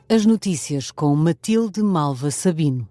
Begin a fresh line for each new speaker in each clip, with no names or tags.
As notícias com Matilde Malva Sabino.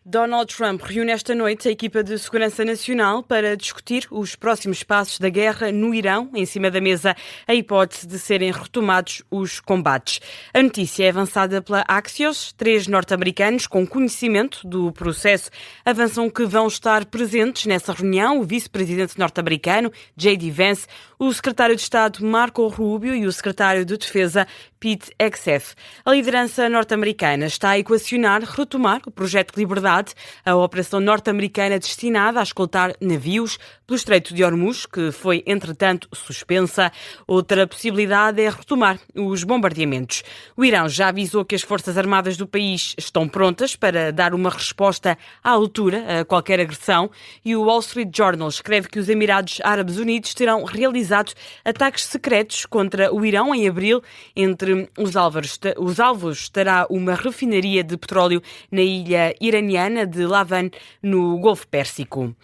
Donald Trump reúne esta noite a equipa de segurança nacional para discutir os próximos passos da guerra no Irão. Em cima da mesa, a hipótese de serem retomados os combates. A notícia é avançada pela Axios. 3 norte-americanos com conhecimento do processo avançam que vão estar presentes nessa reunião: o vice-presidente norte-americano, J.D. Vance, o secretário de Estado, Marco Rubio, e o secretário de Defesa, Pete Hegseth. A liderança norte-americana está a equacionar retomar o projeto de Liberdade, a operação norte-americana destinada a escoltar navios pelo Estreito de Hormuz, que foi, entretanto, suspensa. Outra possibilidade é retomar os bombardeamentos. O Irão já avisou que as Forças Armadas do país estão prontas para dar uma resposta à altura a qualquer agressão, e o Wall Street Journal escreve que os Emirados Árabes Unidos terão realizado ataques secretos contra o Irão em abril. Entre os alvos estará uma refinaria de petróleo na ilha iraniana de Lavan, no Golfo Pérsico.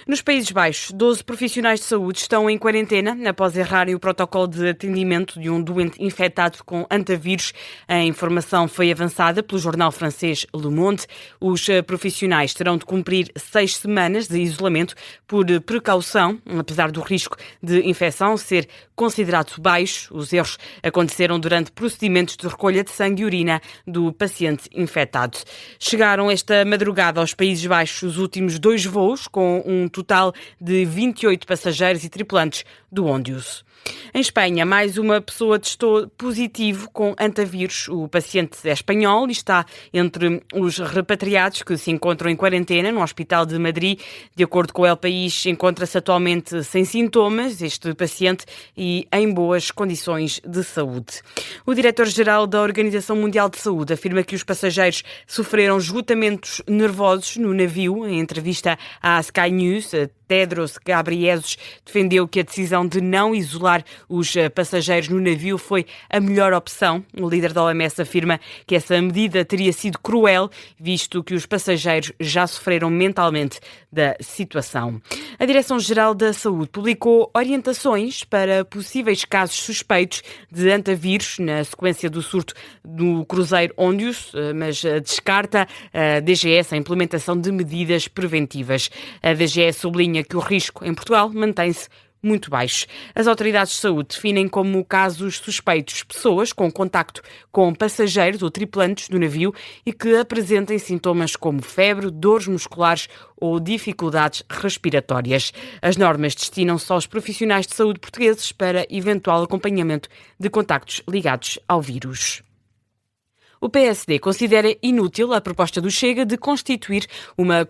Nos Países Baixos, 12 profissionais de saúde estão em quarentena após errarem o protocolo de atendimento de um doente infectado com antavírus. A informação foi avançada pelo jornal francês Le Monde. Os profissionais terão de cumprir 6 semanas de isolamento por precaução, apesar do risco de infecção ser considerado baixo. Os erros aconteceram durante procedimentos de recolha de sangue e urina do paciente infectado. Chegaram esta madrugada aos Países Baixos os últimos 2 voos, com um total de 28 passageiros e tripulantes do Ondius. Em Espanha, mais uma pessoa testou positivo com antavírus. O paciente é espanhol e está entre os repatriados que se encontram em quarentena no Hospital de Madrid. De acordo com o El País, encontra-se atualmente sem sintomas este paciente e em boas condições de saúde. O diretor-geral da Organização Mundial de Saúde afirma que os passageiros sofreram esgotamentos nervosos no navio. Em entrevista à Sky News, Tedros Ghebreyesus defendeu que a decisão de não isolar os passageiros no navio foi a melhor opção. O líder da OMS afirma que essa medida teria sido cruel, visto que os passageiros já sofreram mentalmente da situação. A Direção-Geral da Saúde publicou orientações para possíveis casos suspeitos de antavírus na sequência do surto do cruzeiro Ondius, mas descarta a DGS a implementação de medidas preventivas. A DGS sublinha que o risco em Portugal mantém-se muito baixo. As autoridades de saúde definem como casos suspeitos pessoas com contacto com passageiros ou tripulantes do navio e que apresentem sintomas como febre, dores musculares ou dificuldades respiratórias. As normas destinam-se aos profissionais de saúde portugueses para eventual acompanhamento de contactos ligados ao vírus. O PSD considera inútil a proposta do Chega de constituir uma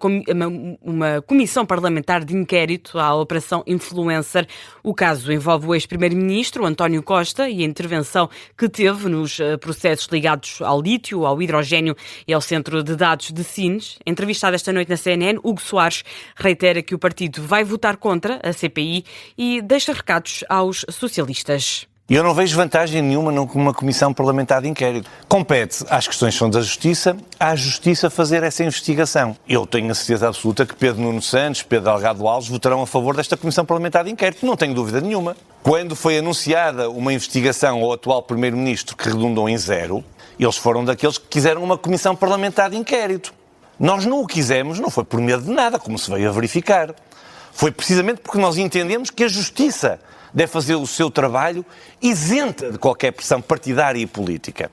comissão parlamentar de inquérito à Operação Influencer. O caso envolve o ex-primeiro-ministro António Costa e a intervenção que teve nos processos ligados ao lítio, ao hidrogénio e ao centro de dados de Sines. Entrevistado esta noite na CNN, Hugo Soares reitera que o partido vai votar contra a CPI e deixa recados aos socialistas.
Eu não vejo vantagem nenhuma numa comissão parlamentar de inquérito. Compete às questões que são da Justiça, à Justiça fazer essa investigação. Eu tenho a certeza absoluta que Pedro Nuno Santos, Pedro Delgado Alves votarão a favor desta comissão parlamentar de inquérito, não tenho dúvida nenhuma. Quando foi anunciada uma investigação ao atual Primeiro-Ministro que redundou em 0, eles foram daqueles que quiseram uma comissão parlamentar de inquérito. Nós não o quisemos, não foi por medo de nada, como se veio a verificar. Foi precisamente porque nós entendemos que a Justiça deve fazer o seu trabalho isenta de qualquer pressão partidária e política.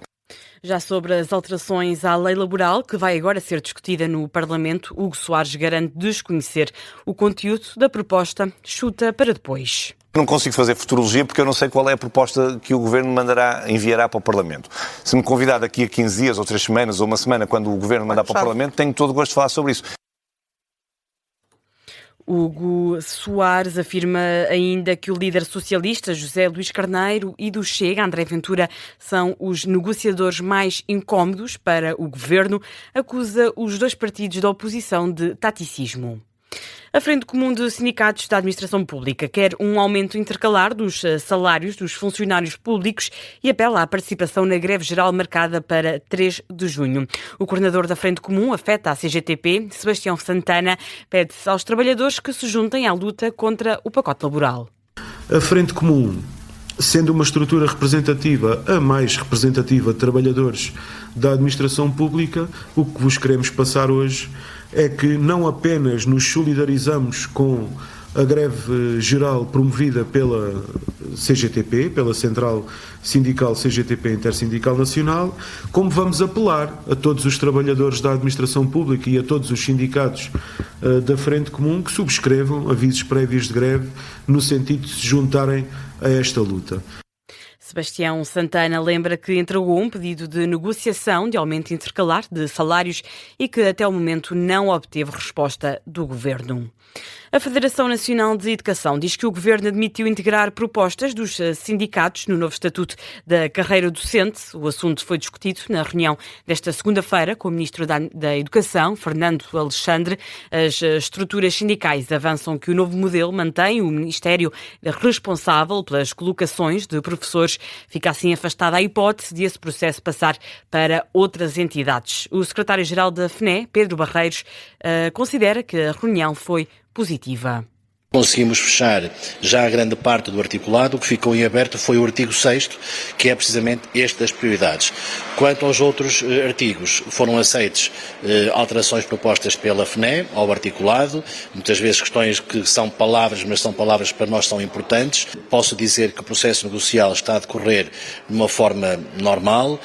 Já sobre as alterações à lei laboral, que vai agora ser discutida no Parlamento, Hugo Soares garante desconhecer o conteúdo da proposta, chuta para depois.
Não consigo fazer futurologia porque eu não sei qual é a proposta que o Governo enviará para o Parlamento. Se me convidar daqui a 15 dias, ou 3 semanas, ou uma semana, quando o Governo mandar para o Parlamento, tenho todo o gosto de falar sobre isso.
Hugo Soares afirma ainda que o líder socialista, José Luís Carneiro, e do Chega, André Ventura, são os negociadores mais incómodos para o governo. Acusa os 2 partidos da oposição de taticismo. A Frente Comum de Sindicatos da Administração Pública quer um aumento intercalar dos salários dos funcionários públicos e apela à participação na greve geral marcada para 3 de junho. O coordenador da Frente Comum, afeta à CGTP, Sebastião Santana, pede aos trabalhadores que se juntem à luta contra o pacote laboral.
A Frente Comum, sendo uma estrutura representativa, a mais representativa de trabalhadores da administração pública, o que vos queremos passar hoje é que não apenas nos solidarizamos com a greve geral promovida pela CGTP, pela Central Sindical CGTP Intersindical Nacional, como vamos apelar a todos os trabalhadores da administração pública e a todos os sindicatos da Frente Comum que subscrevam avisos prévios de greve no sentido de se juntarem a esta luta.
Sebastião Santana lembra que entregou um pedido de negociação de aumento intercalar de salários e que até o momento não obteve resposta do Governo. A Federação Nacional de Educação diz que o Governo admitiu integrar propostas dos sindicatos no novo Estatuto da Carreira Docente. O assunto foi discutido na reunião desta segunda-feira com o Ministro da Educação, Fernando Alexandre. As estruturas sindicais avançam que o novo modelo mantém o Ministério responsável pelas colocações de professores. Fica assim afastada a hipótese de esse processo passar para outras entidades. O secretário-geral da FNE, Pedro Barreiros, considera que a reunião foi positiva.
Conseguimos fechar já a grande parte do articulado. O que ficou em aberto foi o artigo 6º, que é precisamente este das prioridades. Quanto aos outros artigos, foram aceites alterações propostas pela FNE ao articulado, muitas vezes questões que são palavras, mas são palavras que para nós são importantes. Posso dizer que o processo negocial está a decorrer de uma forma normal,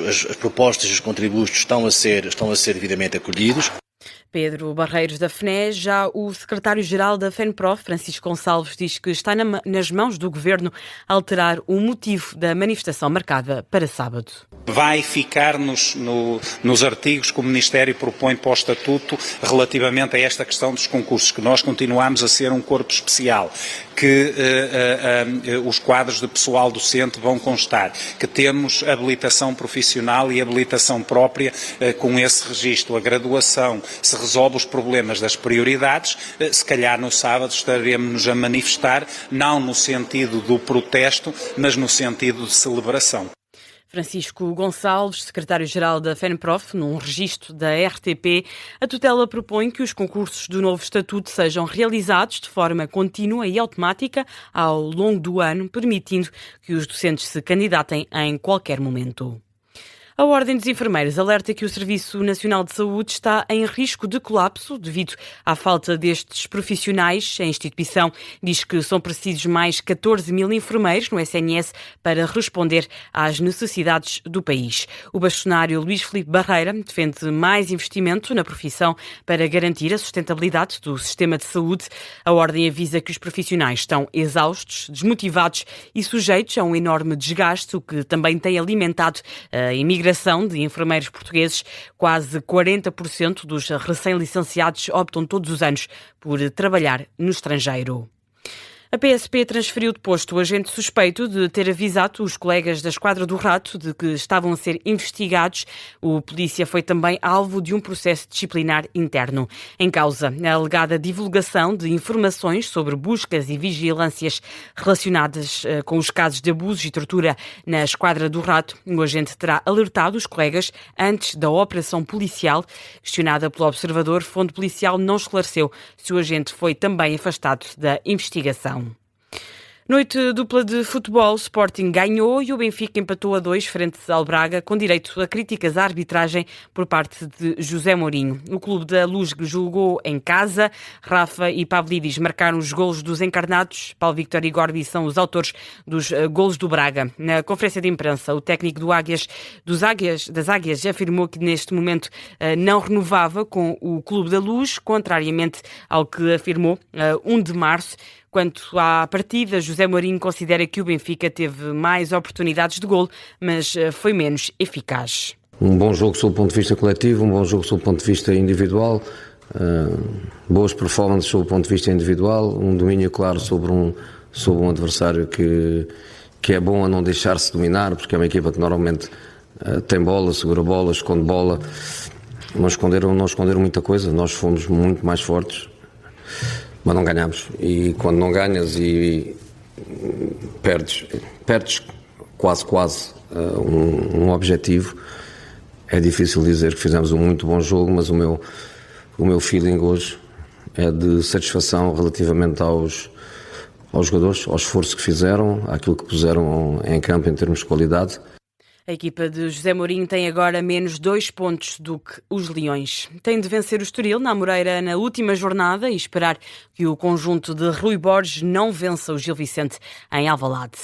as propostas e os contributos estão a ser devidamente acolhidos.
Pedro Barreiros da FNE. Já o secretário-geral da FENPROF, Francisco Gonçalves, diz que está nas mãos do Governo alterar o motivo da manifestação marcada para sábado.
Vai ficar nos artigos que o Ministério propõe para o Estatuto relativamente a esta questão dos concursos, que nós continuamos a ser um corpo especial, que os quadros de pessoal docente vão constar, que temos habilitação profissional e habilitação própria com esse registro. A graduação se resolve os problemas das prioridades, se calhar no sábado estaremos a manifestar, não no sentido do protesto, mas no sentido de celebração.
Francisco Gonçalves, secretário-geral da FENPROF, num registro da RTP, a tutela propõe que os concursos do novo Estatuto sejam realizados de forma contínua e automática ao longo do ano, permitindo que os docentes se candidatem em qualquer momento. A Ordem dos Enfermeiros alerta que o Serviço Nacional de Saúde está em risco de colapso devido à falta destes profissionais. A instituição diz que são precisos mais 14 mil enfermeiros no SNS para responder às necessidades do país. O bastonário Luís Filipe Barreira defende mais investimento na profissão para garantir a sustentabilidade do sistema de saúde. A Ordem avisa que os profissionais estão exaustos, desmotivados e sujeitos a um enorme desgaste, o que também tem alimentado a imigração de enfermeiros portugueses. Quase 40% dos recém-licenciados optam todos os anos por trabalhar no estrangeiro. A PSP transferiu de posto o agente suspeito de ter avisado os colegas da Esquadra do Rato de que estavam a ser investigados. O polícia foi também alvo de um processo disciplinar interno. Em causa, a alegada divulgação de informações sobre buscas e vigilâncias relacionadas com os casos de abusos e tortura na Esquadra do Rato. O agente terá alertado os colegas antes da operação policial. Questionada pelo Observador, fonte policial não esclareceu se o agente foi também afastado da investigação. Noite dupla de futebol, o Sporting ganhou e o Benfica empatou a 2 frente ao Braga, com direito a críticas à arbitragem por parte de José Mourinho. O Clube da Luz jogou em casa. Rafa e Pavlidis marcaram os golos dos encarnados. Paulo Victor e Gorbi são os autores dos golos do Braga. Na conferência de imprensa, o técnico das Águias afirmou que neste momento não renovava com o Clube da Luz, contrariamente ao que afirmou 1 de março. Quanto à partida, José Mourinho considera que o Benfica teve mais oportunidades de golo, mas foi menos eficaz.
Um bom jogo sob o ponto de vista coletivo, um bom jogo sob o ponto de vista individual, boas performances sob o ponto de vista individual, um domínio claro sobre um adversário que é bom a não deixar-se dominar, porque é uma equipa que normalmente tem bola, segura bola, esconde bola. Não esconderam muita coisa, nós fomos muito mais fortes. mas não ganhámos. E quando não ganhas e perdes quase um objetivo, é difícil dizer que fizemos um muito bom jogo, mas o meu feeling hoje é de satisfação relativamente aos jogadores, ao esforço que fizeram, àquilo que puseram em campo em termos de qualidade.
A equipa de José Mourinho tem agora menos 2 pontos do que os Leões. Tem de vencer o Estoril na Amoreira na última jornada e esperar que o conjunto de Rui Borges não vença o Gil Vicente em Alvalade.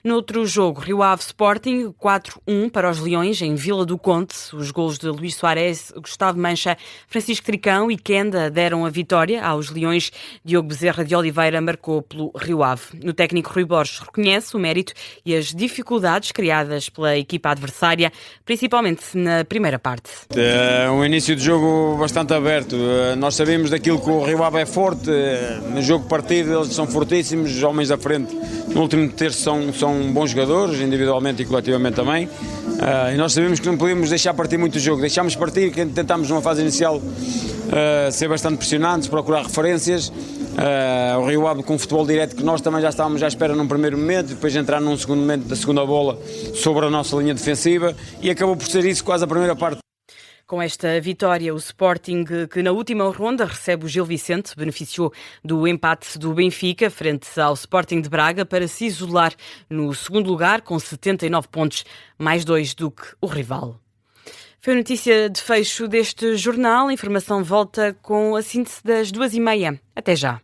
Noutro jogo, Rio Ave Sporting, 4-1 para os Leões em Vila do Conde. Os golos de Luís Soares, Gustavo Mancha, Francisco Tricão e Kenda deram a vitória aos Leões. Diogo Bezerra de Oliveira marcou pelo Rio Ave. O técnico Rui Borges reconhece o mérito e as dificuldades criadas pela equipa adversária, principalmente na primeira parte.
Um início de jogo bastante aberto. Nós sabemos daquilo que o Rio Ave é forte. No jogo partido eles são fortíssimos, os homens à frente no último terço são bons jogadores, individualmente e coletivamente também. E nós sabemos que não podemos deixar partir muito o jogo. Deixámos partir, tentámos numa fase inicial ser bastante pressionantes, procurar referências. O Rio Ave com o futebol direto que nós também já estávamos à espera num primeiro momento, depois entrar num segundo momento da segunda bola sobre a nossa linha defensiva e acabou por ser isso quase a primeira parte.
Com esta vitória, o Sporting, que na última ronda recebe o Gil Vicente, beneficiou do empate do Benfica frente ao Sporting de Braga para se isolar no segundo lugar com 79 pontos, mais 2 do que o rival. Foi a notícia de fecho deste jornal. A informação volta com a síntese das 2h30. Até já.